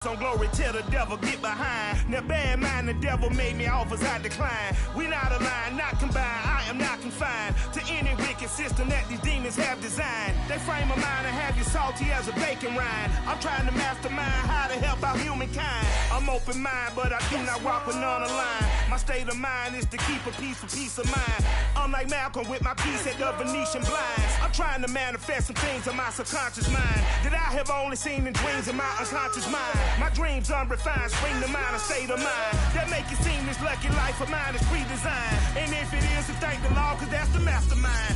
On glory, tell the devil, get behind. Now bad mind, the devil made me offers I decline. We not aligned, not combined, I am not confined to any wicked system that these demons have designed. They frame a mind and have you salty as a bacon rind. I'm trying to mastermind how to help out humankind. I'm open mind, but I do not walk with none aligned. My state of mind is to keep a peace for peace of mind. Unlike Malcolm with my peace at the Venetian blinds. I'm trying to manifest some things in my subconscious mind that I have only seen in dreams in my unconscious mind. My dreams unrefined, spring to mind, a state of mind that make it seem this lucky life of mine is pre-designed. And if it is, then thank the Lord, cause that's the mastermind.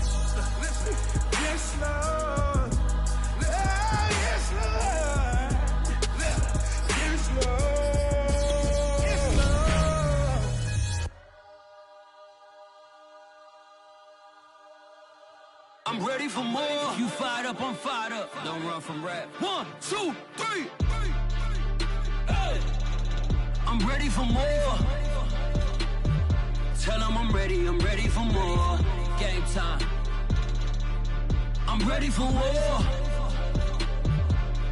Yes, Lord. Yes, Lord. Yes, Lord. Yes, Lord. I'm ready for more. You fired up, I'm fired up. Don't run from rap. 1, 2, 3. I'm ready for more. Tell them I'm ready for more. Game time. I'm ready for war.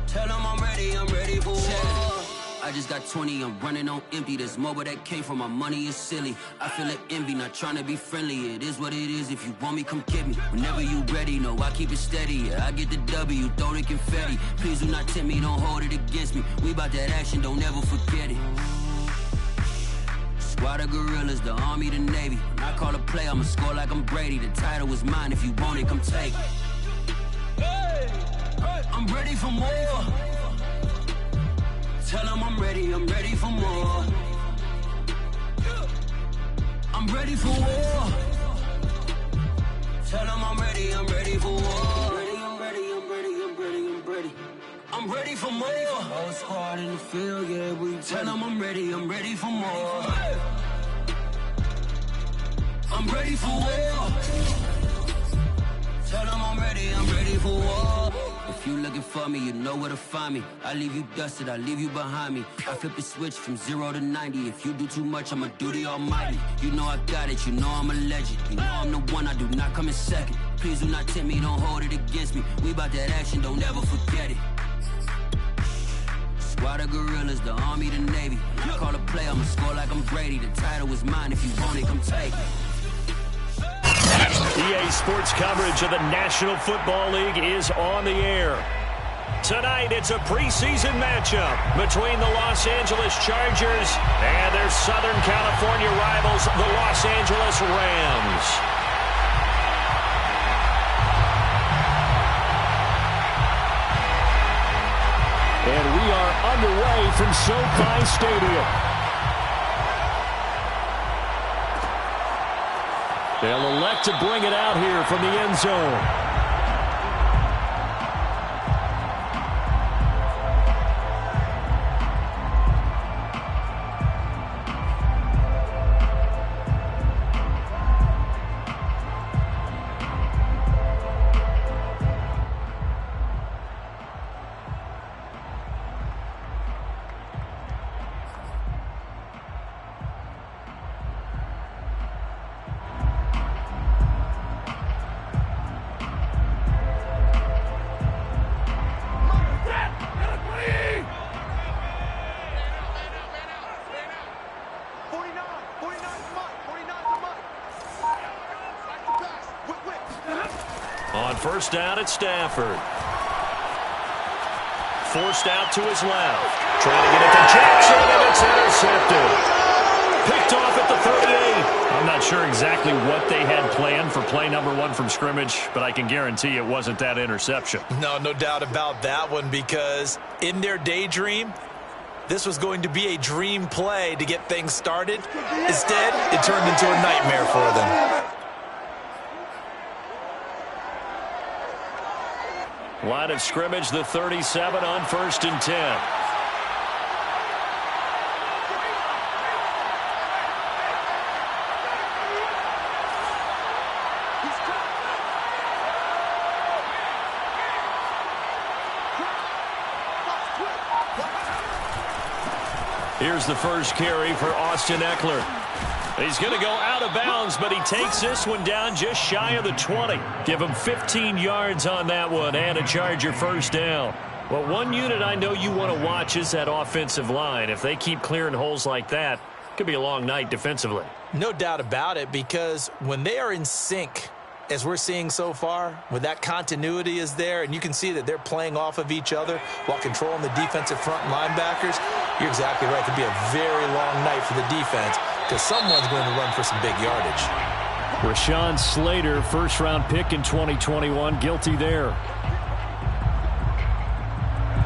Tell them I'm ready for war. I just got 20, I'm running on empty. This mobile that came from my money is silly. I feel like envy, not trying to be friendly. It is what it is, if you want me, come get me. Whenever you ready, no, I keep it steady. Yeah, I get the W, throw the confetti. Please do not tempt me, don't hold it against me. We about that action, don't ever forget it. Squad of gorillas, the army, the navy. When I call a play, I'ma score like I'm Brady. The title is mine, if you want it, come take it. I'm ready for more. Tell them I'm ready for more. I'm ready for war. Tell them I'm ready for war. I'm ready for more. Whole squad in the field, yeah, we tell them I'm ready for more. I'm ready for war. Tell them I'm ready for war. If you looking for me, you know where to find me. I leave you dusted, I leave you behind me. I flip the switch from 0 to 90. If you do too much, I'ma do the almighty. You know I got it, you know I'm a legend. You know I'm the one, I do not come in second. Please do not tempt me, don't hold it against me. We about that action, don't ever forget it. Squad of gorillas, the army, the navy. When I call a play, I'ma score like I'm Brady. The title is mine, if you want it, come take it. EA Sports coverage of the National Football League is on the air. Tonight, it's a preseason matchup between the Los Angeles Chargers and their Southern California rivals, the Los Angeles Rams. And we are underway from SoFi Stadium. They'll elect to bring it out here from the end zone. On first down at Stafford. Forced out to his left. Trying to get it to Jackson, and it's intercepted. Picked off at the 38. I'm not sure exactly what they had planned for play number 1 from scrimmage, but I can guarantee it wasn't that interception. No doubt about that one, because in their daydream, this was going to be a dream play to get things started. Instead, it turned into a nightmare for them. Line of scrimmage, the 37 on 1st and 10. Here's the first carry for Austin Eckler. He's going to go out of bounds, but he takes this one down just shy of the 20. Give him 15 yards on that one and a Charger first down. Well, one unit I know you want to watch is that offensive line. If they keep clearing holes like that, it could be a long night defensively. No doubt about it, because when they are in sync, as we're seeing so far, when that continuity is there, and you can see that they're playing off of each other while controlling the defensive front linebackers, you're exactly right. It could be a very long night for the defense because someone's going to run for some big yardage. Rashawn Slater, first-round pick in 2021, guilty there.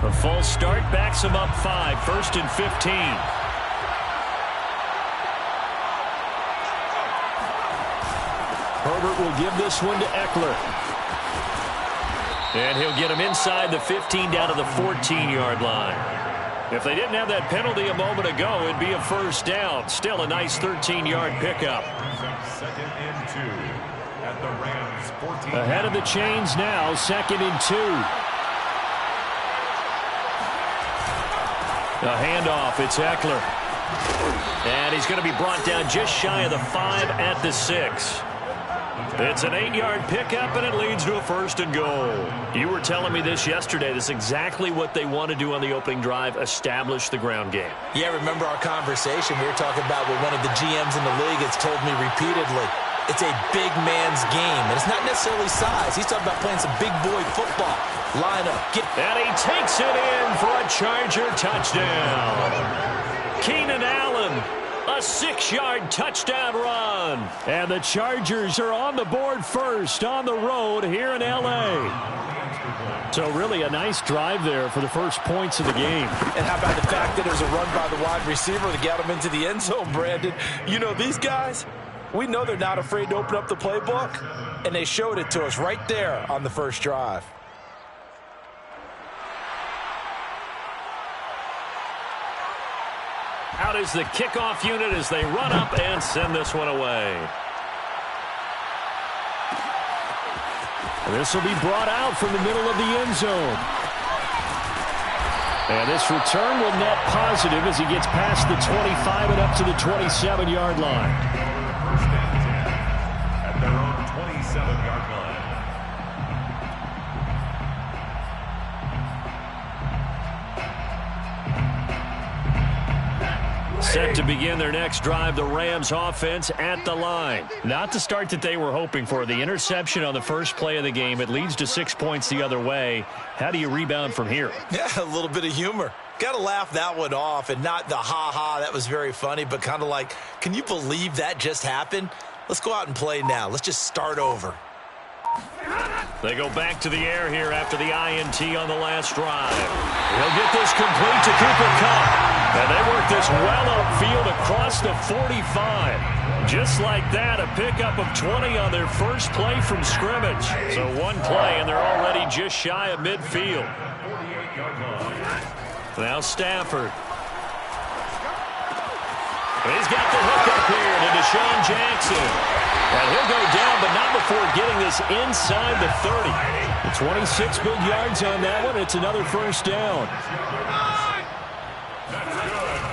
A false start backs him up 5, 1st and 15. Herbert will give this one to Eckler. And he'll get him inside the 15 down to the 14-yard line. If they didn't have that penalty a moment ago, it'd be a first down. Still a nice 13-yard pickup. Second and 2 at the Rams 14. Ahead of the chains now, 2nd and 2. A handoff, it's Eckler. And he's going to be brought down just shy of the 5 at the 6. It's an 8-yard pickup, and it leads to a 1st and goal. You were telling me this yesterday. This is exactly what they want to do on the opening drive, establish the ground game. Yeah, remember our conversation? We were talking about what one of the GMs in the league has told me repeatedly. It's a big man's game, and it's not necessarily size. He's talking about playing some big boy football. Line up. And he takes it in for a Charger touchdown. Keenan Allen, a 6-yard touchdown run. And the Chargers are on the board first on the road here in L.A. So really a nice drive there for the first points of the game. And how about the fact that it was a run by the wide receiver to get him into the end zone, Brandon? You know, these guys, we know they're not afraid to open up the playbook, and they showed it to us right there on the first drive. Out is the kickoff unit as they run up and send this one away. This will be brought out from the middle of the end zone. And this return will net positive as he gets past the 25 and up to the 27-yard line. First and 10 at their own 27-yard line. Set to begin their next drive, the Rams offense at the line. Not the start that they were hoping for. The interception on the first play of the game. It leads to 6 points the other way. How do you rebound from here? Yeah, a little bit of humor. Got to laugh that one off, and not the ha-ha, that was very funny, but kind of like, can you believe that just happened? Let's go out and play now. Let's just start over. They go back to the air here after the INT on the last drive. He'll get this complete to Cooper Kupp. And they work this well upfield across the 45. Just like that, a pickup of 20 on their first play from scrimmage. So one play, and they're already just shy of midfield. Now Stafford. He's got the hook up here to Deshaun Jackson. And he'll go down, but not before getting this inside the 30. 26 big yards on that one. It's another first down.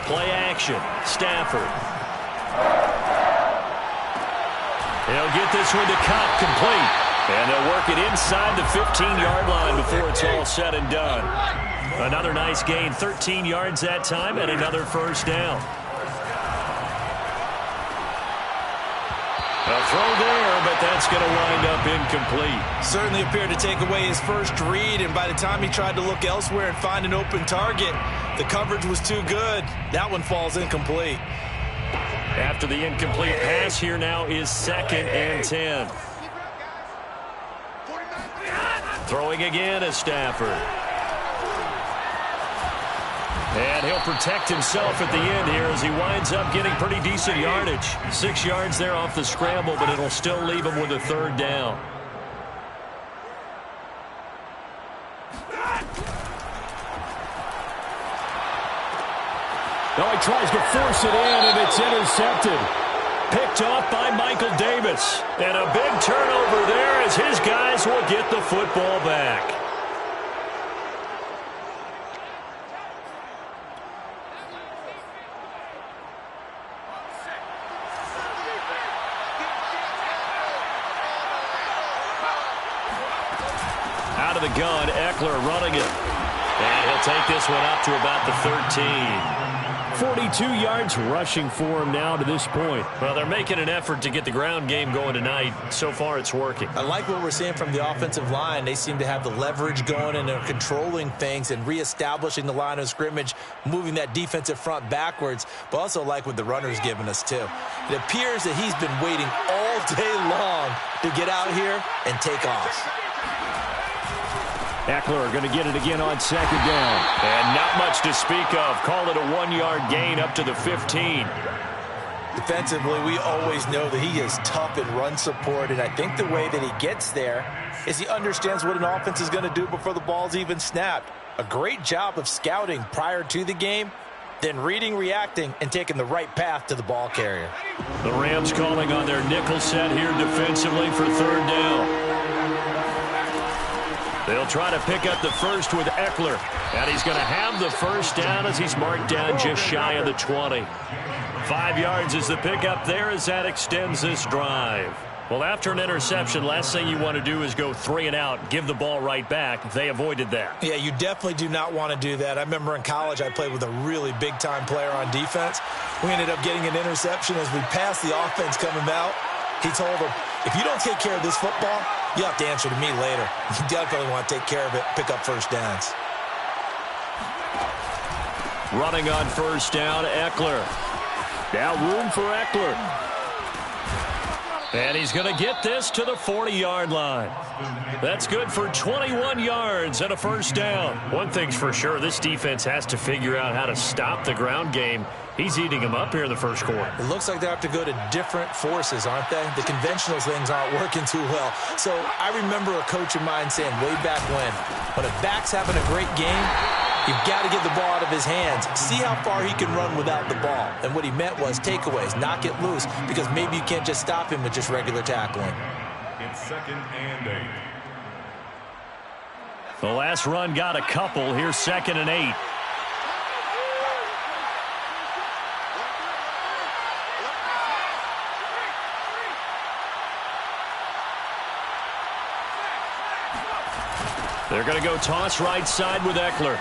Play action. Stafford. He'll get this one to Kupp, complete. And they'll work it inside the 15-yard line before it's all said and done. Another nice gain, 13 yards that time, and another first down. A throw there, but that's going to wind up incomplete. Certainly appeared to take away his first read, and by the time he tried to look elsewhere and find an open target, the coverage was too good. That one falls incomplete. After the incomplete pass, here now is 2nd and 10. Throwing again is Stafford. And he'll protect himself at the end here as he winds up getting pretty decent yardage. 6 yards there off the scramble, but it'll still leave him with a third down. No, he tries to force it in, and it's intercepted. Picked off by Michael Davis. And a big turnover there as his guys will get the football back. Out of the gun, Eckler running it. take this one up to about the 13. 42 yards rushing for him now to this point. Well, they're making an effort to get the ground game going tonight. So far, it's working. I like what we're seeing from the offensive line. They seem to have the leverage going, and they're controlling things and reestablishing the line of scrimmage, moving that defensive front backwards, but also like what the runner's giving us, too. It appears that he's been waiting all day long to get out here and take off. Eckler going to get it again on second down. And not much to speak of. Call it a 1-yard gain up to the 15. Defensively, we always know that he is tough in run support, and I think the way that he gets there is he understands what an offense is going to do before the ball's even snapped. A great job of scouting prior to the game, then reading, reacting, and taking the right path to the ball carrier. The Rams calling on their nickel set here defensively for third down. They'll try to pick up the first with Eckler. And he's going to have the first down as he's marked down just shy of the 20. 5 yards is the pickup there as that extends this drive. Well, after an interception, last thing you want to do is go 3 and out, give the ball right back. They avoided that. Yeah, you definitely do not want to do that. I remember in college I played with a really big-time player on defense. We ended up getting an interception as we passed the offense coming out. He told him, if you don't take care of this football, you have to answer to me later. You definitely want to take care of it, pick up first downs. Running on first down, Eckler. Now room for Eckler. And he's going to get this to the 40-yard line. That's good for 21 yards and a first down. One thing's for sure, this defense has to figure out how to stop the ground game. He's eating them up here in the first quarter. It looks like they have to go to different forces, aren't they? The conventional things aren't working too well. So I remember a coach of mine saying way back when a back's having a great game, you've got to get the ball out of his hands. See how far he can run without the ball. And what he meant was takeaways, knock it loose, because maybe you can't just stop him with just regular tackling. It's 2nd and 8. The last run got a couple. Here's 2nd and 8. They're going to go toss right side with Eckler.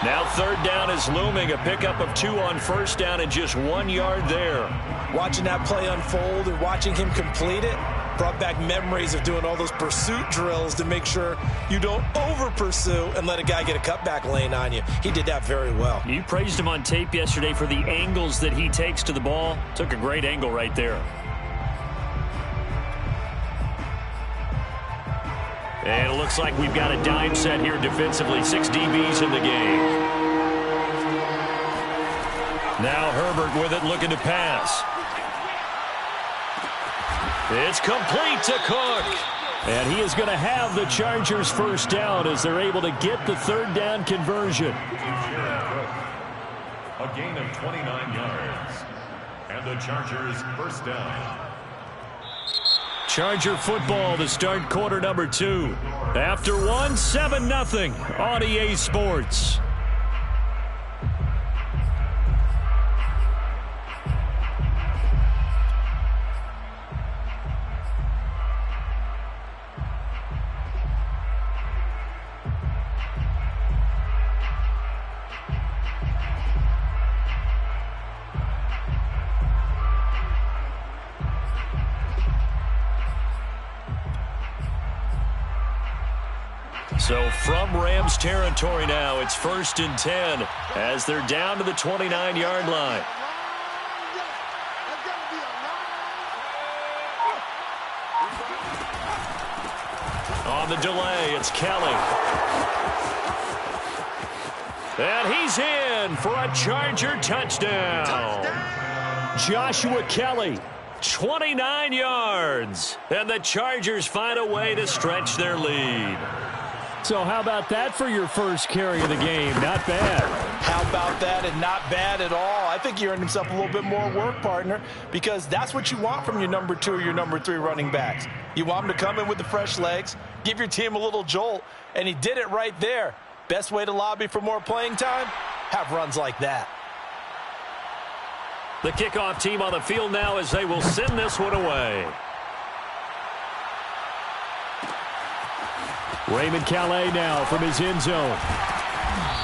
Now third down is looming. A pickup of 2 on first down and just 1 yard there. Watching that play unfold and watching him complete it brought back memories of doing all those pursuit drills to make sure you don't over-pursue and let a guy get a cutback lane on you. He did that very well. You praised him on tape yesterday for the angles that he takes to the ball. Took a great angle right there. And it looks like we've got a dime set here defensively. 6 DBs in the game. Now Herbert with it, looking to pass. It's complete to Cook. And he is going to have the Chargers first down as they're able to get the third down conversion. A gain of 29 yards. And the Chargers first down. Charger football to start quarter number 2. After 1, 7-0 on EA Sports. So from Rams territory now, it's 1st and 10 as they're down to the 29-yard line. On the delay, it's Kelly. And he's in for a Charger touchdown. Joshua Kelly, 29 yards. And the Chargers find a way to stretch their lead. So how about that for your first carry of the game? Not bad. How about that, and not bad at all. I think he earned himself a little bit more work, partner, because that's what you want from your number 2 or your number 3 running backs. You want them to come in with the fresh legs, give your team a little jolt, and he did it right there. Best way to lobby for more playing time? Have runs like that. The kickoff team on the field now as they will send this one away. Raymond Calais now from his end zone.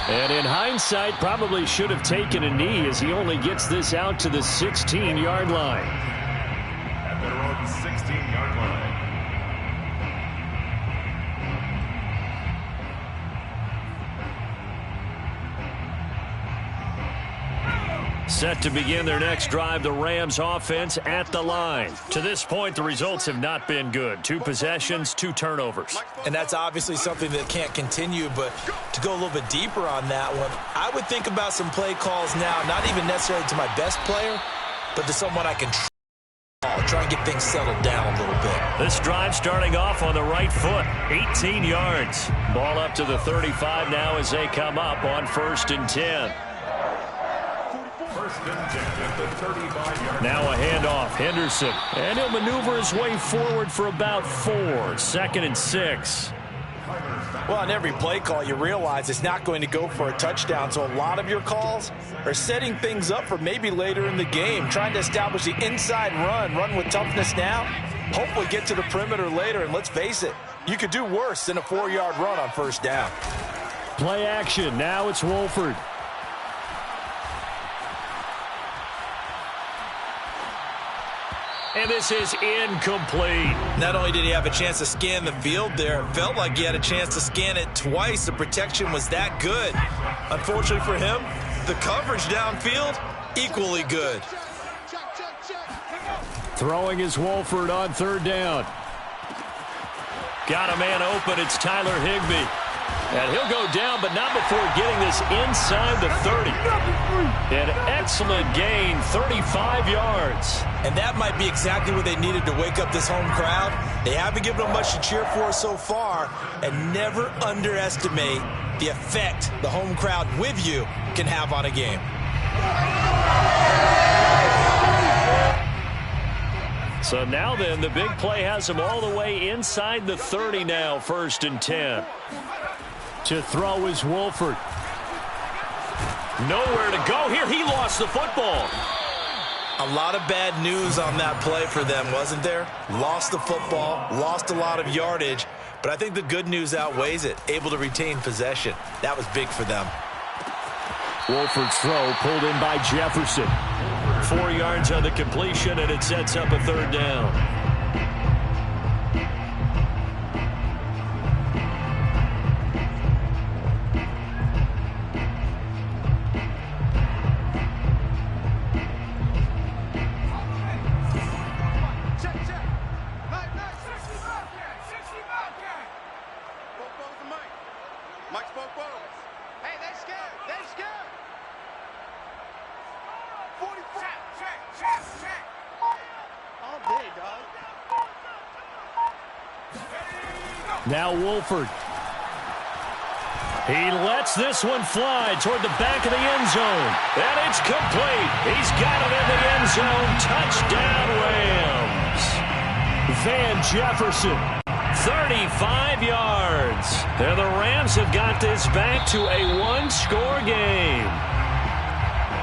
And in hindsight, probably should have taken a knee as he only gets this out to the 16-yard line. At their own 16-yard line. Set to begin their next drive, the Rams offense at the line. To this point, the results have not been good. 2 possessions, 2 turnovers. And that's obviously something that can't continue, but to go a little bit deeper on that one, I would think about some play calls now, not even necessarily to my best player, but to someone I can try and get things settled down a little bit. This drive starting off on the right foot, 18 yards. Ball up to the 35 now as they come up on 1st and 10. Now a handoff, Henderson, and he'll maneuver his way forward for about 4, 2nd and 6. Well, on every play call, you realize it's not going to go for a touchdown, so a lot of your calls are setting things up for maybe later in the game, trying to establish the inside run with toughness now, hopefully get to the perimeter later, and let's face it, you could do worse than a 4-yard run on 1st down. Play action, now it's Wolford. And this is incomplete. Not only did he have a chance to scan the field there, it felt like he had a chance to scan it twice. The protection was that good. Unfortunately for him, the coverage downfield, equally good. Throwing is Wolford on 3rd down. Got a man open. It's Tyler Higbee. And he'll go down, but not before getting this inside the 30. An excellent gain, 35 yards. And that might be exactly what they needed to wake up this home crowd. They haven't given them much to cheer for so far. And never underestimate the effect the home crowd with you can have on a game. So now then, the big play has him all the way inside the 30 now, 1st and 10. To throw is Wolford. Nowhere to go here. He lost the football. A lot of bad news on that play for them, wasn't there? Lost the football, lost a lot of yardage, but I think the good news outweighs it. Able to retain possession. That was big for them. Wolford's throw pulled in by Jefferson. 4 yards on the completion, and it sets up a 3rd down. Now Wolford. He lets this one fly toward the back of the end zone. And it's complete. He's got it in the end zone. Touchdown, Rams. Van Jefferson, 35 yards. And the Rams have got this back to a 1-score game.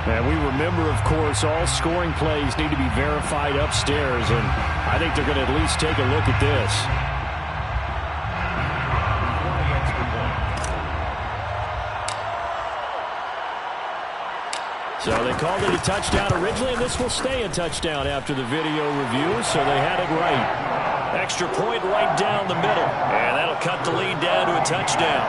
And we remember, of course, all scoring plays need to be verified upstairs. And I think they're going to at least take a look at this. So they called it a touchdown originally, and this will stay a touchdown after the video review, so they had it right. Extra point right down the middle, and that'll cut the lead down to a touchdown.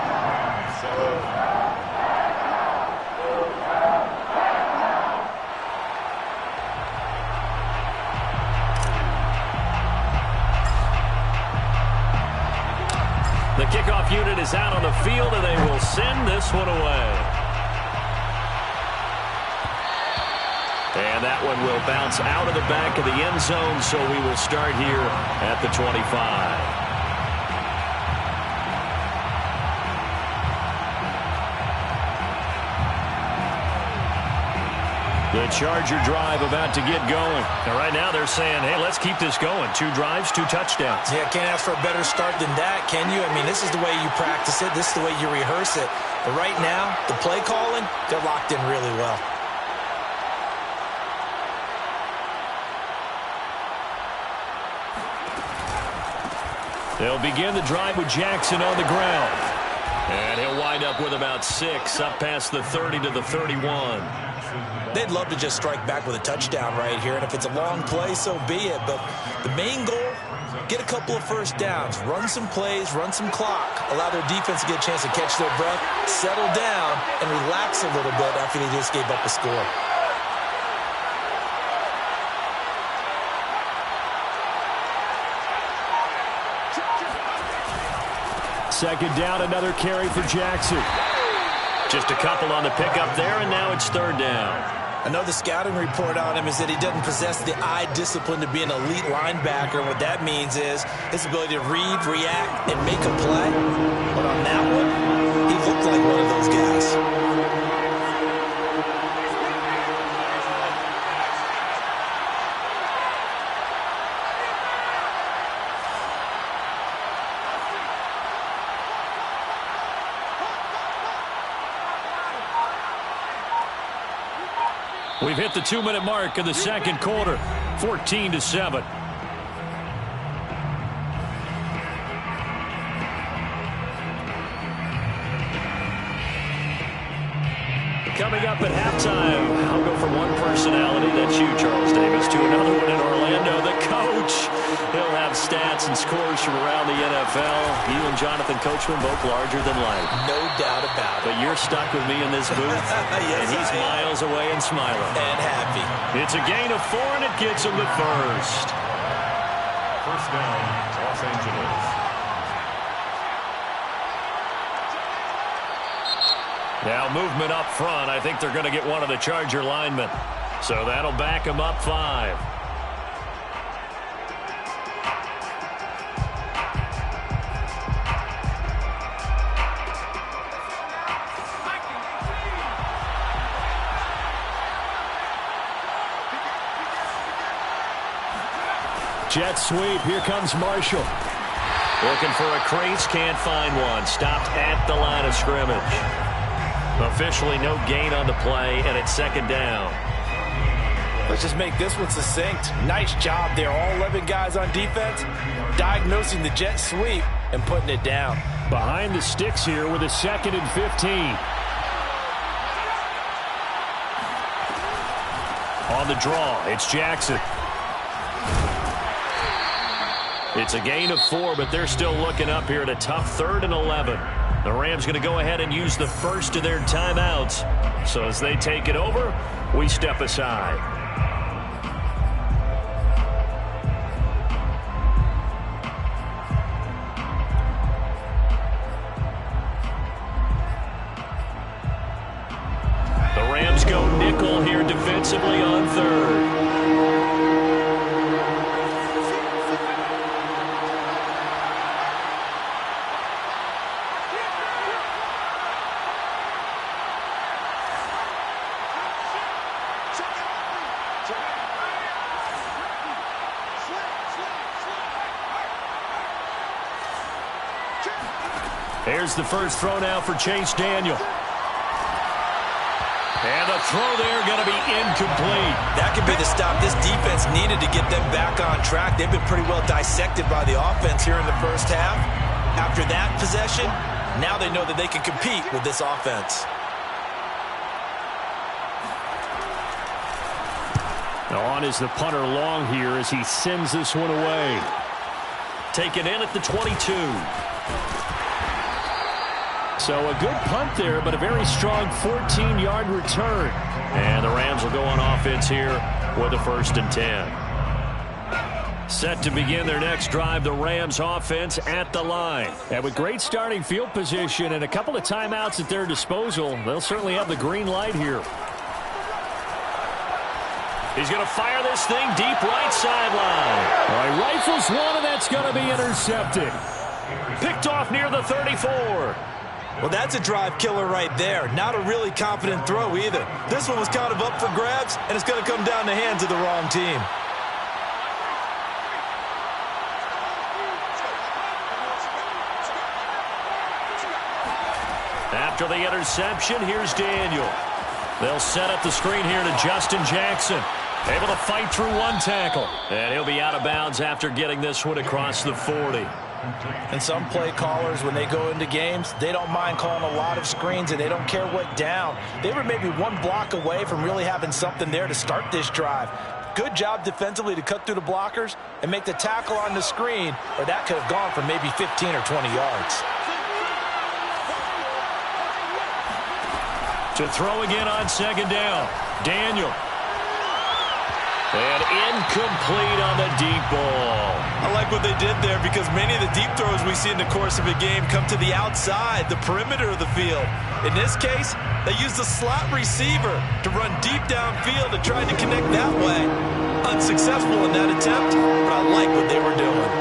The kickoff unit is out on the field, and they will send this one away. And that one will bounce out of the back of the end zone, so we will start here at the 25. The Charger drive about to get going. And right now they're saying, hey, let's keep this going. 2 drives, 2 touchdowns. Yeah, can't ask for a better start than that, can you? I mean, this is the way you practice it. This is the way you rehearse it. But right now, the play calling, they're locked in really well. They'll begin the drive with Jackson on the ground. And he'll wind up with about 6, up past the 30 to the 31. They'd love to just strike back with a touchdown right here, and if it's a long play, so be it. But the main goal, get a couple of first downs, run some plays, run some clock, allow their defense to get a chance to catch their breath, settle down, and relax a little bit after they just gave up a score. Second down, another carry for Jackson. Just a couple on the pickup there, and now it's third down. I know the scouting report on him is that he doesn't possess the eye discipline to be an elite linebacker. And what that means is his ability to read, react, and make a play. But on that one, he looked like one of those guys. We've hit the 2-minute mark in the second quarter, 14-7. Coming up at halftime, I'll go from one personality, that's you, Charles Davis, to another one in Orlando, the coach. He'll have stats and scores from around the NFL. You and Jonathan Coachman both larger than life. No doubt about it. But you're stuck with me in this booth, yes, and he's miles away and smiling. And happy. It's a gain of 4, and it gets him to first. First down, Los Angeles. Now movement up front. I think they're going to get one of the Charger linemen. So that'll back him up 5. Jet sweep. Here comes Marshall. Looking for a crease. Can't find one. Stopped at the line of scrimmage. Officially no gain on the play, and it's second down. Let's just make this one succinct. Nice job there. All 11 guys on defense diagnosing the jet sweep and putting it down. Behind the sticks here with a 2nd and 15. On the draw, it's Jackson. It's a gain of 4, but they're still looking up here at a tough 3rd and 11. The Rams going to go ahead and use the first of their timeouts. So as they take it over, we step aside. The Rams go nickel here defensively on 3rd. Here's the first throw now for Chase Daniel. And the throw there going to be incomplete. That could be the stop this defense needed to get them back on track. They've been pretty well dissected by the offense here in the first half. After that possession, now they know that they can compete with this offense. On is the punter long here as he sends this one away. Taken in at the 22. So a good punt there, but a very strong 14-yard return. And the Rams will go on offense here with a 1st and 10. Set to begin their next drive, the Rams offense at the line. And with great starting field position and a couple of timeouts at their disposal, they'll certainly have the green light here. He's going to fire this thing deep right sideline. All right, rifles one, and that's going to be intercepted. Picked off near the 34. Well, that's a drive killer right there. Not a really confident throw either. This one was kind of up for grabs, and it's going to come down the hands of the wrong team. After the interception, here's Daniel. They'll set up the screen here to Justin Jackson. Able to fight through one tackle. And he'll be out of bounds after getting this one across the 40. And some play callers, when they go into games, they don't mind calling a lot of screens, and they don't care what down. They were maybe one block away from really having something there to start this drive. Good job defensively to cut through the blockers and make the tackle on the screen, or that could have gone for maybe 15 or 20 yards. To throw again on second down, Daniel. And incomplete on the deep ball. I like what they did there, because many of the deep throws we see in the course of a game come to the outside, the perimeter of the field. In this case, they used the slot receiver to run deep downfield and tried to connect that way. Unsuccessful in that attempt, but I like what they were doing.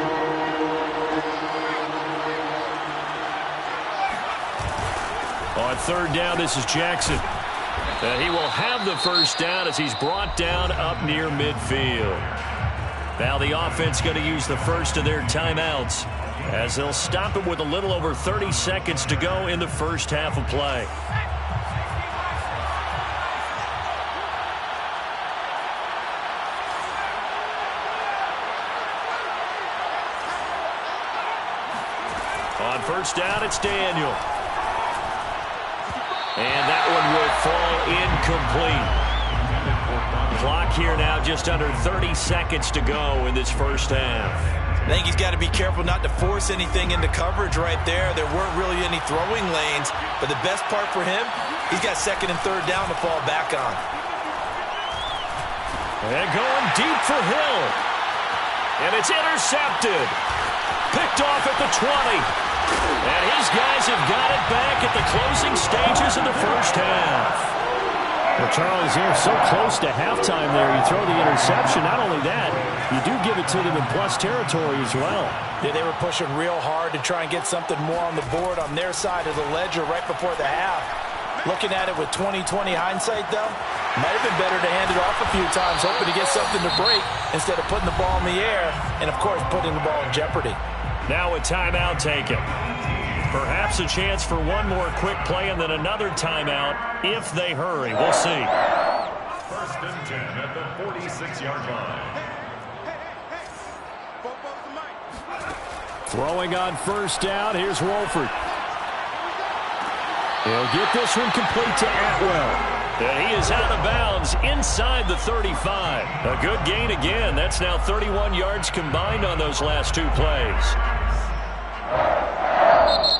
On third down, this is Jackson. And he will have the first down as he's brought down up near midfield. Now the offense going to use the first of their timeouts as they'll stop it with a little over 30 seconds to go in the first half of play. On first down, it's Daniel. And that one will fall incomplete. Clock here now just under 30 seconds to go in this first half. I think he's got to be careful not to force anything into coverage right there. There weren't really any throwing lanes, but the best part for him, he's got second and third down to fall back on. And going deep for Hill. And it's intercepted. Picked off at the 20. And his guys have got it back at the closing stages of the first half. Well, Charles, you're so close to halftime there. You throw the interception. Not only that, you do give it to them in plus territory as well. Yeah, they were pushing real hard to try and get something more on the board on their side of the ledger right before the half. Looking at it with 20/20 hindsight, though, might have been better to hand it off a few times, hoping to get something to break instead of putting the ball in the air and, of course, putting the ball in jeopardy. Now a timeout taken. Perhaps a chance for one more quick play and then another timeout if they hurry. We'll see. First and 10 at the 46-yard line. Throwing on first down, here's Wolford. He'll get this one complete to Atwell. And he is out of bounds inside the 35. A good gain again. That's now 31 yards combined on those last two plays.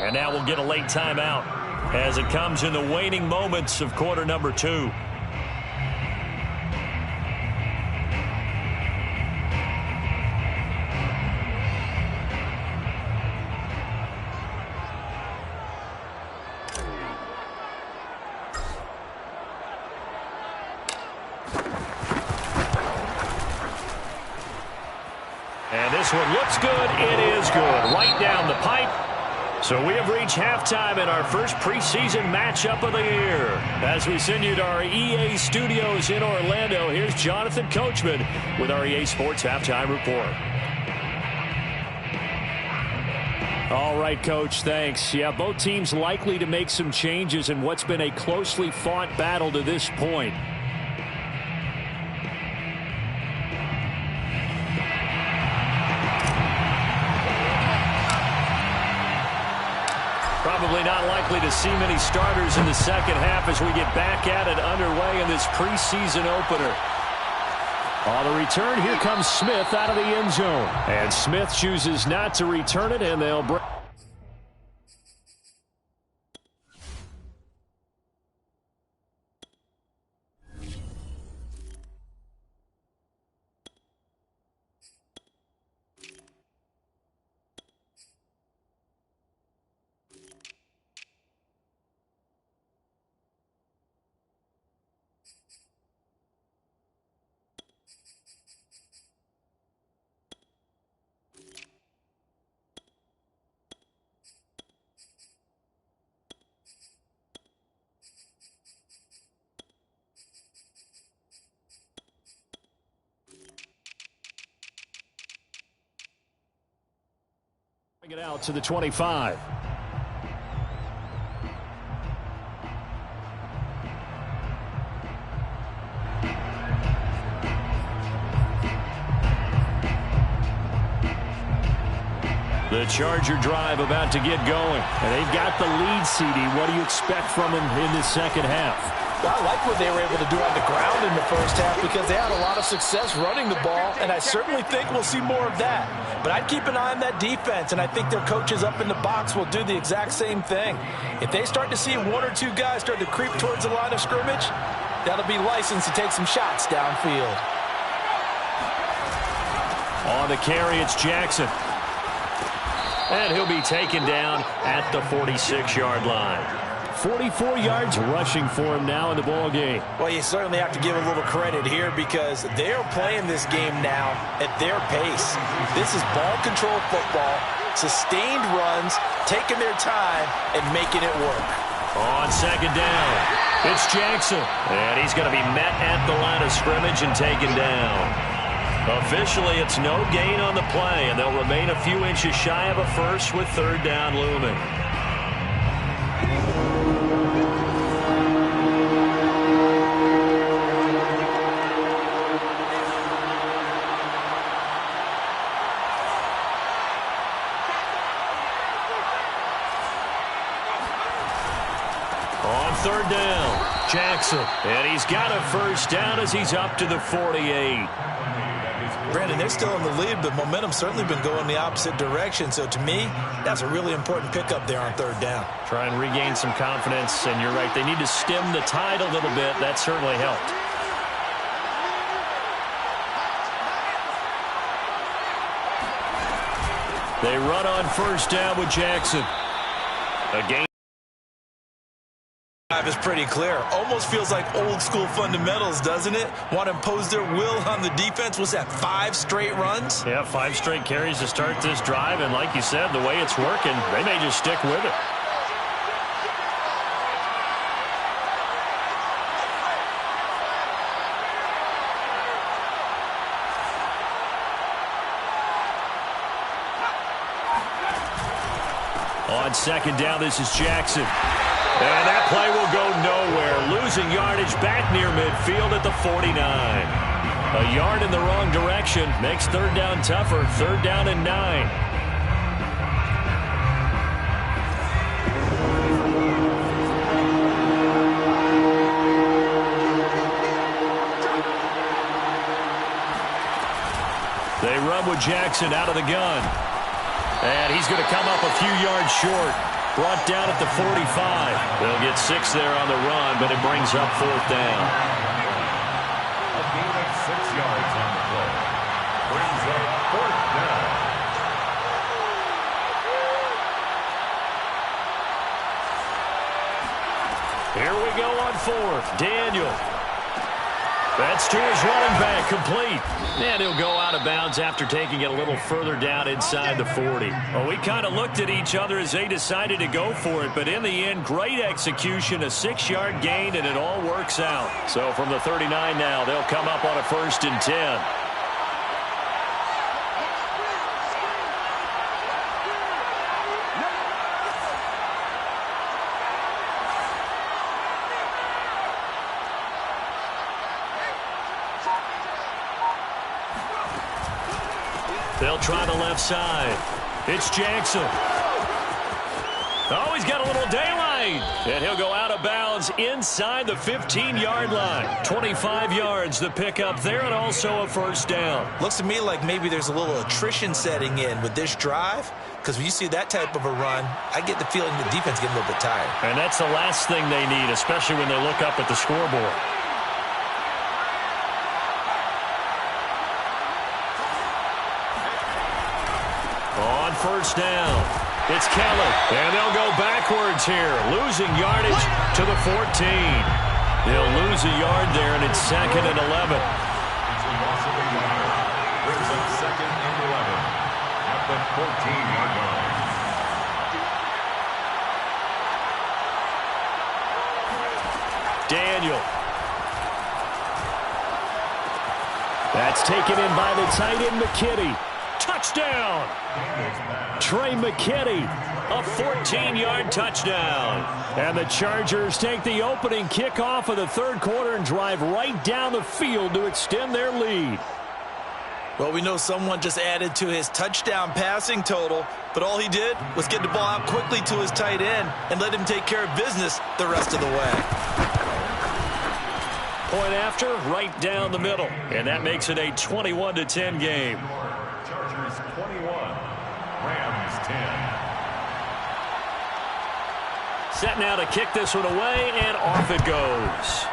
And now we'll get a late timeout as it comes in the waning moments of quarter number 2. This one looks good. It is good. Right down the pipe. So we have reached halftime in our first preseason matchup of the year. As we send you to our EA studios in Orlando, here's Jonathan Coachman with our EA Sports Halftime Report. All right, Coach, thanks. Yeah, both teams likely to make some changes in what's been a closely fought battle to this point. Probably not likely to see many starters in the second half as we get back at it underway in this preseason opener. On the return, here comes Smith out of the end zone. And Smith chooses not to return it, and they'll bring... it out to the 25. The Charger drive about to get going. And they've got the lead, CD. What do you expect from them in this second half? I like what they were able to do on the ground in the first half because they had a lot of success running the ball, and I certainly think we'll see more of that. But I'd keep an eye on that defense, and I think their coaches up in the box will do the exact same thing. If they start to see one or two guys start to creep towards the line of scrimmage, that'll be licensed to take some shots downfield. On the carry, it's Jackson. And he'll be taken down at the 46-yard line. 44 yards rushing for him now in the ball game. Well, you certainly have to give a little credit here because they're playing this game now at their pace. This is ball control football, sustained runs, taking their time, and making it work. On second down, it's Jackson. And he's going to be met at the line of scrimmage and taken down. Officially, it's no gain on the play, and they'll remain a few inches shy of a first with third down looming. On third down, Jackson. And he's got a first down as he's up to the 48. Brandon, they're still in the lead, but momentum's certainly been going the opposite direction. So to me, that's a really important pickup there on third down. Try and regain some confidence, and you're right. They need to stem the tide a little bit. That certainly helped. They run on first down with Jackson. Again. Is pretty clear. Almost feels like old school fundamentals, doesn't it? Want to impose their will on the defense. Was that 5 straight runs? Yeah, 5 straight carries to start this drive, and like you said, the way it's working, they may just stick with it. On second down, this is Jackson. And that play will go nowhere. Losing yardage back near midfield at the 49. A yard in the wrong direction makes third down tougher. Third down and 9. They run with Jackson out of the gun. And he's going to come up a few yards short. Brought down at the 45. They'll get 6 there on the run, but it brings up fourth down. A gain of 6 yards on the play. Brings up fourth down. Here we go on fourth. Daniel. That's to his running back, complete. And he'll go out of bounds after taking it a little further down inside the 40. Well, we kind of looked at each other as they decided to go for it, but in the end, great execution, a 6-yard gain, and it all works out. So from the 39 now, they'll come up on a 1st and 10. They'll try the left side. It's Jackson. Oh, he's got a little daylight. And he'll go out of bounds inside the 15-yard line. 25 yards the pickup there, and also a first down. Looks to me like maybe there's a little attrition setting in with this drive, because when you see that type of a run, I get the feeling the defense getting a little bit tired. And that's the last thing they need, especially when they look up at the scoreboard. On first down, it's Kelly, and they'll go backwards here, losing yardage to the 14. They'll lose a yard there, and it's 2nd and 11. It's a loss of a yard. Brings up 2nd and 11 at the 14-yard line. Daniel. That's taken in by the tight end, McKinney. Touchdown! Trey McKinney, a 14-yard touchdown. And the Chargers take the opening kickoff of the third quarter and drive right down the field to extend their lead. Well, we know someone just added to his touchdown passing total, but all he did was get the ball out quickly to his tight end and let him take care of business the rest of the way. Point after, right down the middle. And that makes it a 21-10 game. Chargers 21, Rams 10. Set now to kick this one away, and off it goes.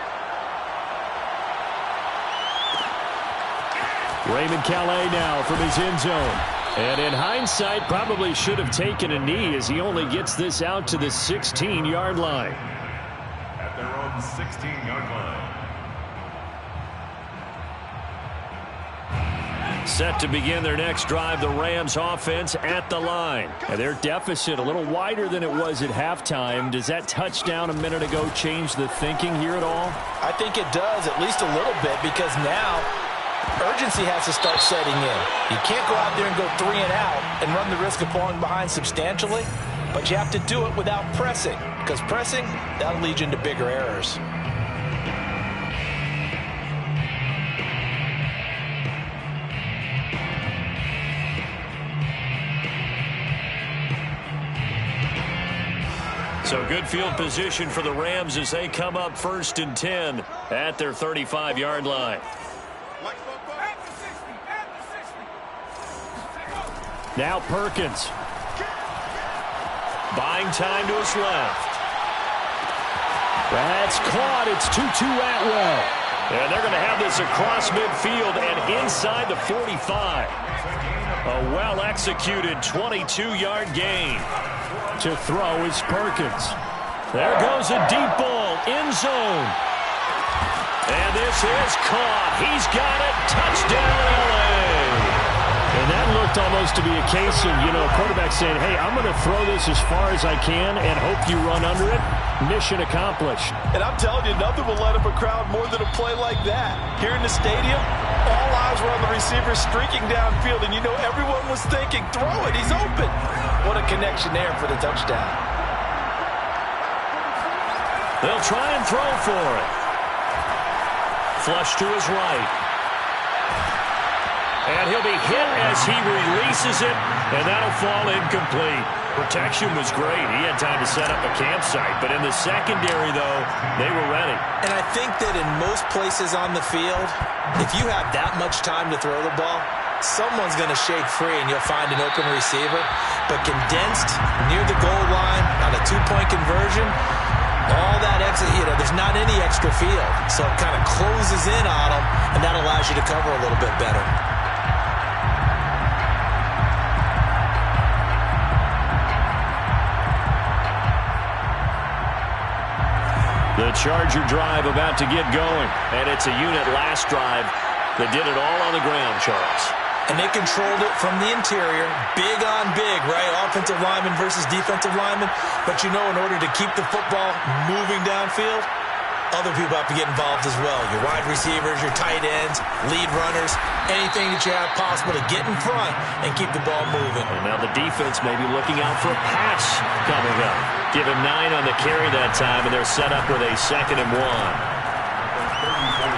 Raymond Calais now from his end zone. And in hindsight, probably should have taken a knee as he only gets this out to the 16-yard line. At their own 16-yard line. Set to begin their next drive, the Rams offense at the line. And their deficit a little wider than it was at halftime. Does that touchdown a minute ago change the thinking here at all? I think it does, at least a little bit, because now urgency has to start setting in. You can't go out there and go 3 and out and run the risk of falling behind substantially, but you have to do it without pressing, because pressing, that'll lead you into bigger errors. So good field position for the Rams as they come up 1st and 10 at their 35-yard line. Now Perkins. Buying time to his left. That's caught. It's Tutu Atwell. And they're going to have this across midfield and inside the 45. A well-executed 22-yard gain. To throw is Perkins. There goes a deep ball, end zone. And this is caught. He's got it. Touchdown, LA. And that looked almost to be a case of, quarterback saying, hey, I'm going to throw this as far as I can and hope you run under it. Mission accomplished. And I'm telling you, nothing will light up a crowd more than a play like that. Here in the stadium, all eyes were on the receiver streaking downfield, and everyone was thinking, throw it, he's open. What a connection there for the touchdown. They'll try and throw for it. Flush to his right. And he'll be hit as he releases it, and that'll fall incomplete. Protection was great. He had time to set up a campsite, but in the secondary, though, they were ready. And I think that in most places on the field, if you have that much time to throw the ball, someone's going to shake free and you'll find an open receiver. But condensed near the goal line on a 2-point conversion, all that extra, there's not any extra field. So it kind of closes in on them, and that allows you to cover a little bit better. The Charger drive about to get going, and it's a unit last drive that did it all on the ground, Charles. And they controlled it from the interior, big on big, right? Offensive lineman versus defensive lineman. But in order to keep the football moving downfield, other people have to get involved as well. Your wide receivers, your tight ends, lead runners, anything that you have possible to get in front and keep the ball moving. And now the defense may be looking out for a pass coming up. Give him 9 on the carry that time, and they're set up with a 2nd and 1.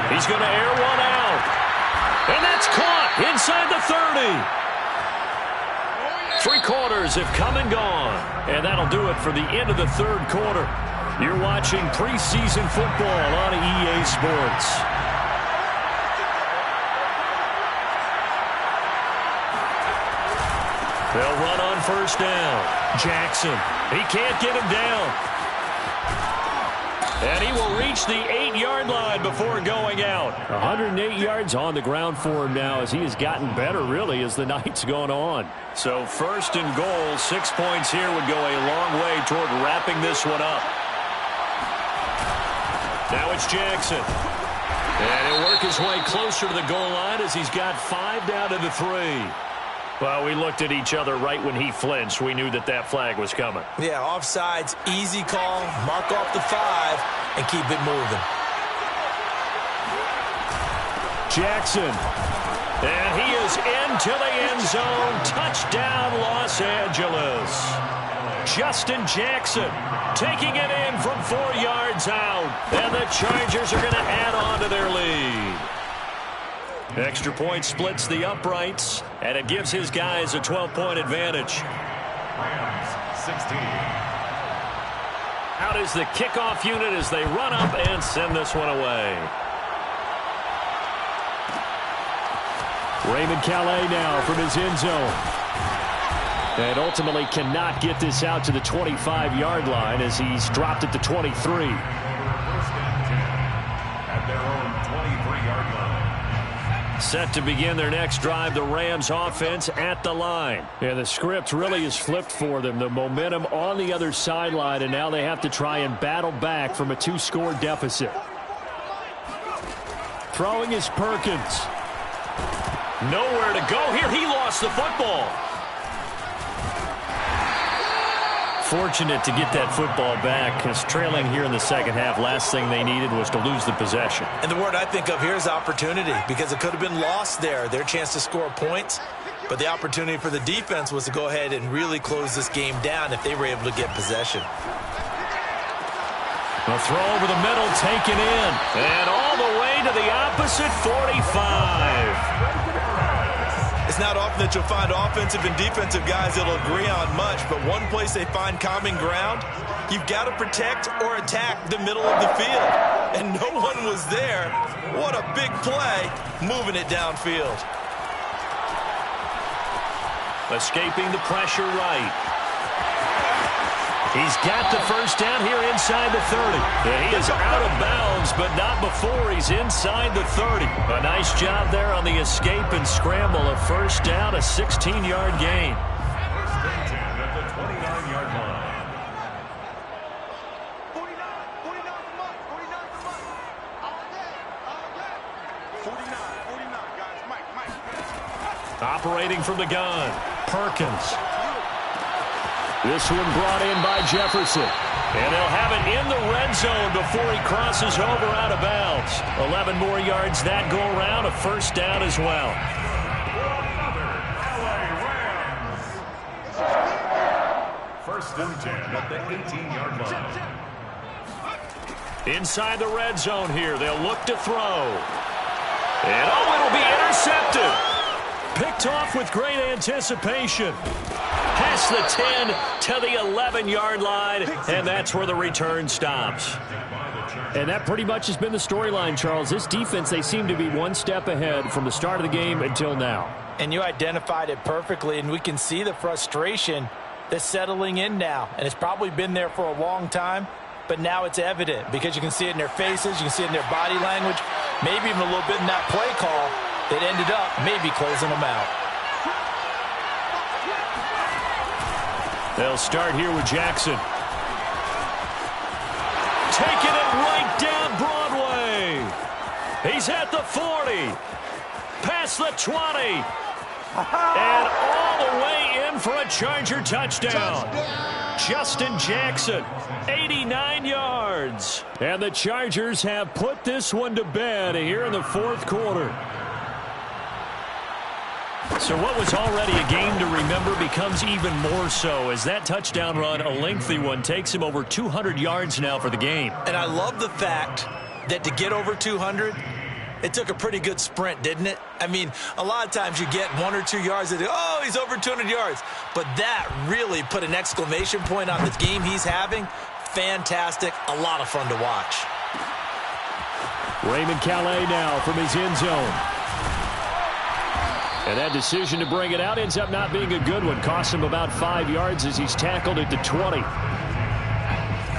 He's going to air one out. And that's caught inside the 30. 3 quarters have come and gone. And that'll do it for the end of the 3rd quarter. You're watching preseason football on EA Sports. They'll run on 1st down. Jackson, he can't get him down. And he will reach the 8-yard line before going out. 108 yards on the ground for him now as he has gotten better, really, as the night's gone on. So 1st and goal, 6 points here would go a long way toward wrapping this one up. Now it's Jackson. And he'll work his way closer to the goal line as he's got 5 down to the 3. Well, we looked at each other right when he flinched. We knew that that flag was coming. Yeah, offsides, easy call, mark off the 5, and keep it moving. Jackson. And he is into the end zone. Touchdown, Los Angeles. Justin Jackson taking it in from 4 yards out. And the Chargers are going to add on to their lead. Extra point splits the uprights, and it gives his guys a 12-point advantage. Rams, 16. Out is the kickoff unit as they run up and send this one away. Raymond Calais now from his end zone. And ultimately cannot get this out to the 25-yard line as he's dropped at the 23. First and 10 at their own 23-yard line. Set to begin their next drive, the Rams offense at the line. Yeah, the script really is flipped for them. The momentum on the other sideline, and now they have to try and battle back from a 2-score deficit. Throwing is Perkins. Nowhere to go here. He lost the football. Fortunate to get that football back, because trailing here in the second half, last thing they needed was to lose the possession. And the word I think of here is opportunity, because it could have been lost there, their chance to score points. But the opportunity for the defense was to go ahead and really close this game down if they were able to get possession. A throw over the middle, taken in. And all the way to the opposite 45. It's not often that you'll find offensive and defensive guys that'll agree on much, but one place they find common ground, you've got to protect or attack the middle of the field. And no one was there. What a big play, moving it downfield. Escaping the pressure right. He's got the first down here inside the 30. And he is out of bounds, but not before he's inside the 30. A nice job there on the escape and scramble. A first down, a 16-yard gain. First and 10 at the 29-yard line. 49 guys. Mike. Operating from the gun, Perkins. This one brought in by Jefferson. And they'll have it in the red zone before he crosses over out of bounds. 11 more yards that go around, a first down as well. Another LA Rams. First and 10 at the 18-yard line. Inside the red zone here, they'll look to throw. And it'll be intercepted. Picked off with great anticipation. Past the 10 to the 11-yard line, and that's where the return stops. And that pretty much has been the storyline, Charles. This defense, they seem to be one step ahead from the start of the game until now. And you identified it perfectly, and we can see the frustration that's settling in now. And it's probably been there for a long time, but now it's evident because you can see it in their faces, you can see it in their body language, maybe even a little bit in that play call that ended up maybe closing them out. They'll start here with Jackson. Taking it right down Broadway. He's at the 40. Past the 20. And all the way in for a Charger touchdown. Justin Jackson, 89 yards. And the Chargers have put this one to bed here in the fourth quarter. So what was already a game to remember becomes even more so as that touchdown run, a lengthy one, takes him over 200 yards now for the game. And I love the fact that to get over 200, it took a pretty good sprint, didn't it? I mean, a lot of times you get 1 or 2 yards and oh, he's over 200 yards. But that really put an exclamation point on the game he's having. Fantastic. A lot of fun to watch. Raymond Calais now from his end zone. And that decision to bring it out ends up not being a good one. Costs him about 5 yards as he's tackled at the 20.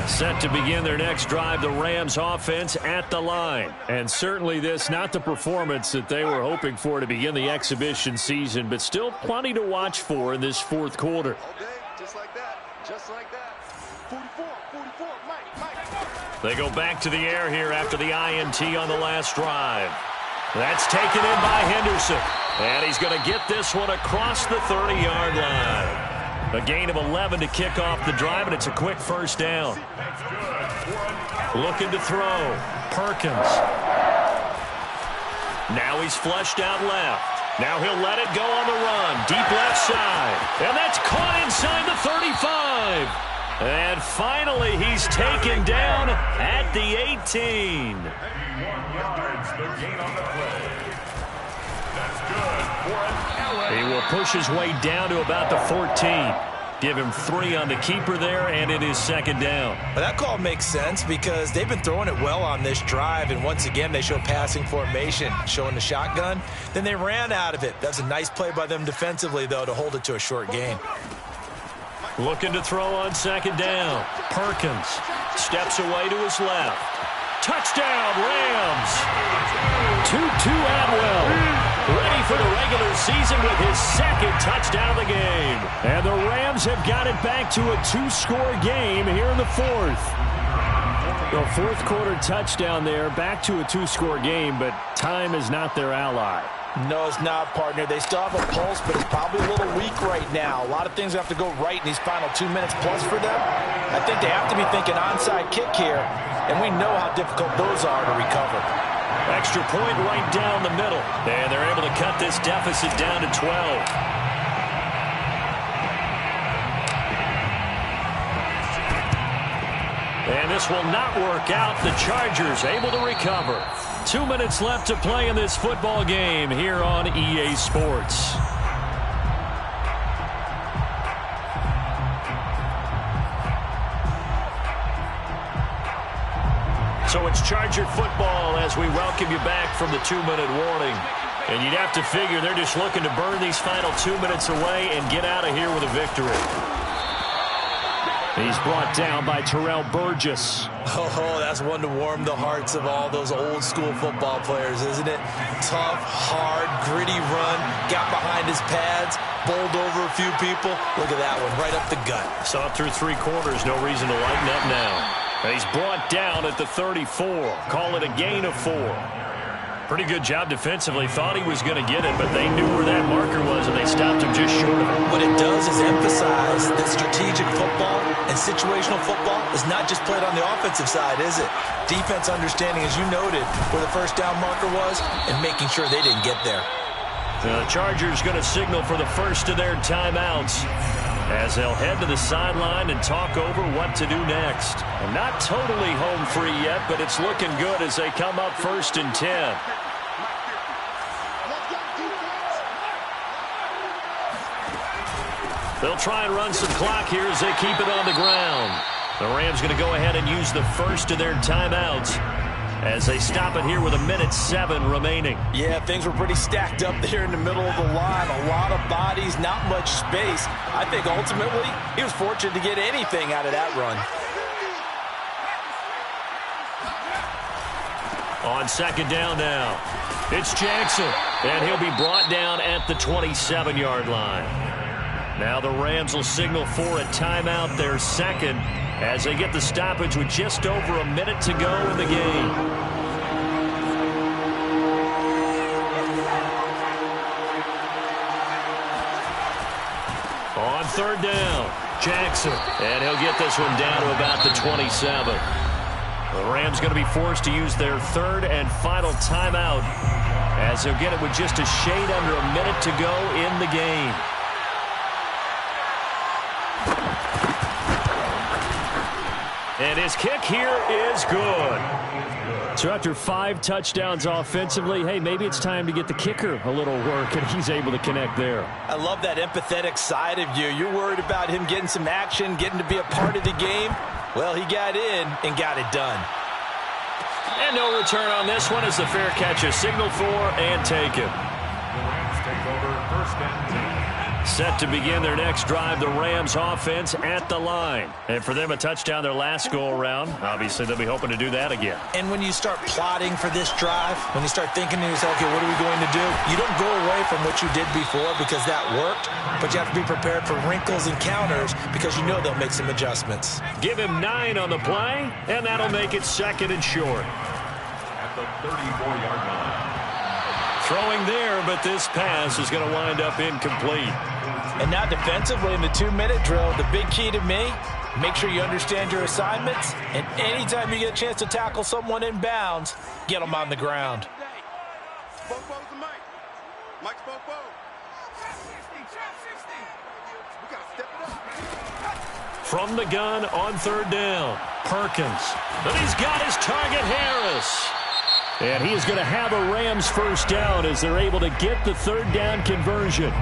Set to begin their next drive, the Rams offense at the line. And certainly this, not the performance that they were hoping for to begin the exhibition season, but still plenty to watch for in this fourth quarter. All day, just like that. 44, Mike. They go back to the air here after the INT on the last drive. That's taken in by Henderson. And he's going to get this one across the 30-yard line. A gain of 11 to kick off the drive, and it's a quick first down. Looking to throw. Perkins. Now he's flushed out left. Now he'll let it go on the run. Deep left side. And that's caught inside the 35. And finally, he's taken down at the 18. 81 yards, the gain on the play. That's good for an LA. He will push his way down to about the 14. Give him 3 on the keeper there, and it is second down. Well, that call makes sense because they've been throwing it well on this drive, and once again, they show passing formation, showing the shotgun. Then they ran out of it. That's a nice play by them defensively, though, to hold it to a short gain. Looking to throw on second down. Perkins steps away to his left. Touchdown, Rams. Tutu Atwell ready for the regular season with his second touchdown of the game. And the Rams have got it back to a 2-score game here in the fourth. The fourth quarter touchdown there, back to a 2-score game, but time is not their ally. No, it's not, partner. They still have a pulse, but it's probably a little weak right now. A lot of things have to go right in these final 2 minutes plus for them. I think they have to be thinking onside kick here, and we know how difficult those are to recover. Extra point right down the middle, and they're able to cut this deficit down to 12. And this will not work out. The Chargers able to recover. 2 minutes left to play in this football game here on EA Sports. So it's Charger football as we welcome you back from the 2-minute warning. And you'd have to figure they're just looking to burn these final 2 minutes away and get out of here with a victory. He's brought down by Terrell Burgess. Oh, that's one to warm the hearts of all those old-school football players, isn't it? Tough, hard, gritty run, got behind his pads, bowled over a few people. Look at that one, right up the gut. Saw it through 3 quarters, no reason to lighten up now. He's brought down at the 34. Call it a gain of 4. Pretty good job defensively. Thought he was going to get it, but they knew where that marker was, and they stopped him just short of it. What it does is emphasize that strategic football and situational football is not just played on the offensive side, is it? Defense understanding, as you noted, where the first down marker was and making sure they didn't get there. The Chargers going to signal for the first of their timeouts as they'll head to the sideline and talk over what to do next. And not totally home free yet, but it's looking good as they come up 1st and 10. They'll try and run some clock here as they keep it on the ground. The Rams going to go ahead and use the first of their timeouts as they stop it here with 1:07 remaining. Yeah, things were pretty stacked up there in the middle of the line. A lot of bodies, not much space. I think ultimately he was fortunate to get anything out of that run. On second down now, it's Jackson, and he'll be brought down at the 27-yard line. Now the Rams will signal for a timeout, their second, as they get the stoppage with just over a minute to go in the game. On third down, Jackson, and he'll get this one down to about the 27. The Rams going to be forced to use their third and final timeout as they'll get it with just a shade under a minute to go in the game. And his kick here is good. So after 5 touchdowns offensively, hey, maybe it's time to get the kicker a little work, and he's able to connect there. I love that empathetic side of you. You're worried about him getting some action, getting to be a part of the game. Well, he got in and got it done. And no return on this one as the fair catch is signaled for and taken. The Rams take over 1st and 10. Set to begin their next drive, the Rams offense at the line. And for them, a touchdown their last go-around. Obviously, they'll be hoping to do that again. And when you start plotting for this drive, when you start thinking to yourself, okay, what are we going to do? You don't go away from what you did before because that worked, but you have to be prepared for wrinkles and counters because you know they'll make some adjustments. Give him 9 on the play, and that'll make it second and short. At the 34-yard line. Throwing there, but this pass is going to wind up incomplete. And now defensively in the 2-minute drill, the big key to me, make sure you understand your assignments, and anytime you get a chance to tackle someone in bounds, get them on the ground. From the gun on third down, Perkins. But he's got his target, Harris. And he is going to have a Rams first down as they're able to get the third down conversion.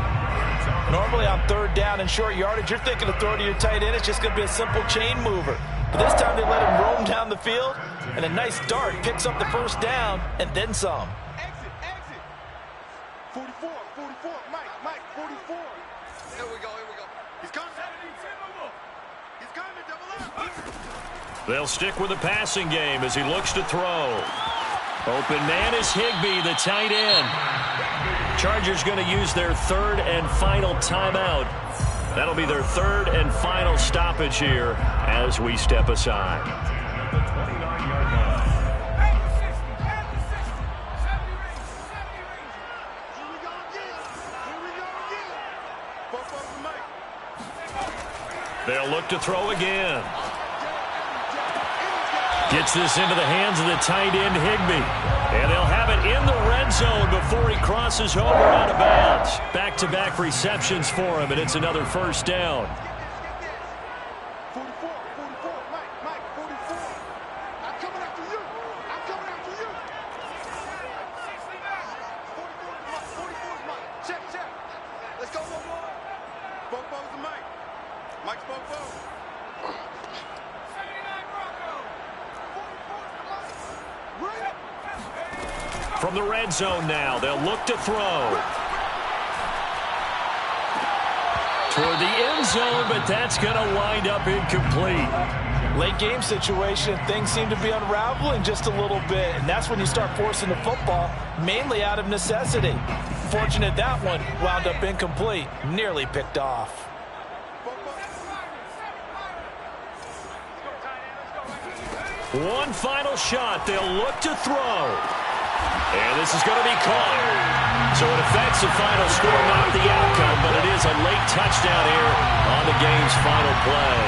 Normally on third down and short yardage, you're thinking of throw to your tight end. It's just going to be a simple chain mover. But this time they let him roam down the field, and a nice dart picks up the first down and then some. Exit. 44, Mike, 44. Here we go. He's coming. Double up. They'll stick with the passing game as he looks to throw. Open man is Higbee, the tight end. Chargers going to use their third and final timeout. That'll be their third and final stoppage here as we step aside. The 29-yard line. They'll look to throw again. Gets this into the hands of the tight end, Higbee. And they'll have it in the red zone before he crosses over out of bounds. Back-to-back receptions for him, and it's another first down. 44, Mike, 44. I'm coming after you. 44's Mike. Check. Let's go, Bobo. Bobo's the Mike. Mike's Bobo. From the red zone now, they'll look to throw. Toward the end zone, but that's going to wind up incomplete. Late game situation, things seem to be unraveling just a little bit, and that's when you start forcing the football, mainly out of necessity. Fortunate that one wound up incomplete, nearly picked off. One final shot. They'll look to throw. And this is going to be caught. So it affects the final score, not the outcome, but it is a late touchdown here on the game's final play.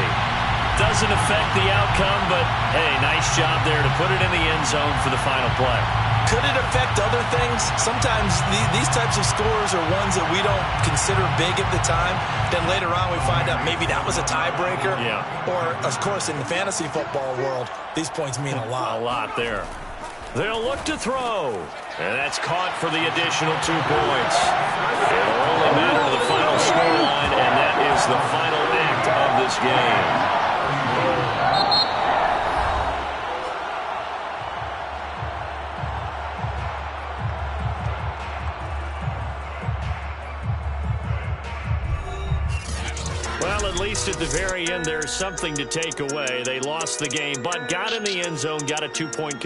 Doesn't affect the outcome, but, hey, nice job there to put it in the end zone for the final play. Could it affect other things? Sometimes these types of scores are ones that we don't consider big at the time. Then later on we find out maybe that was a tiebreaker. Yeah. Or, of course, in the fantasy football world, these points mean a lot. A lot there. They'll look to throw. And that's caught for the additional 2 points. It'll only matter to the final scoreline, and that is the final act of this game. Well, at least at the very end, there's something to take away. They lost the game, but got in the end zone, got a 2-point conversion.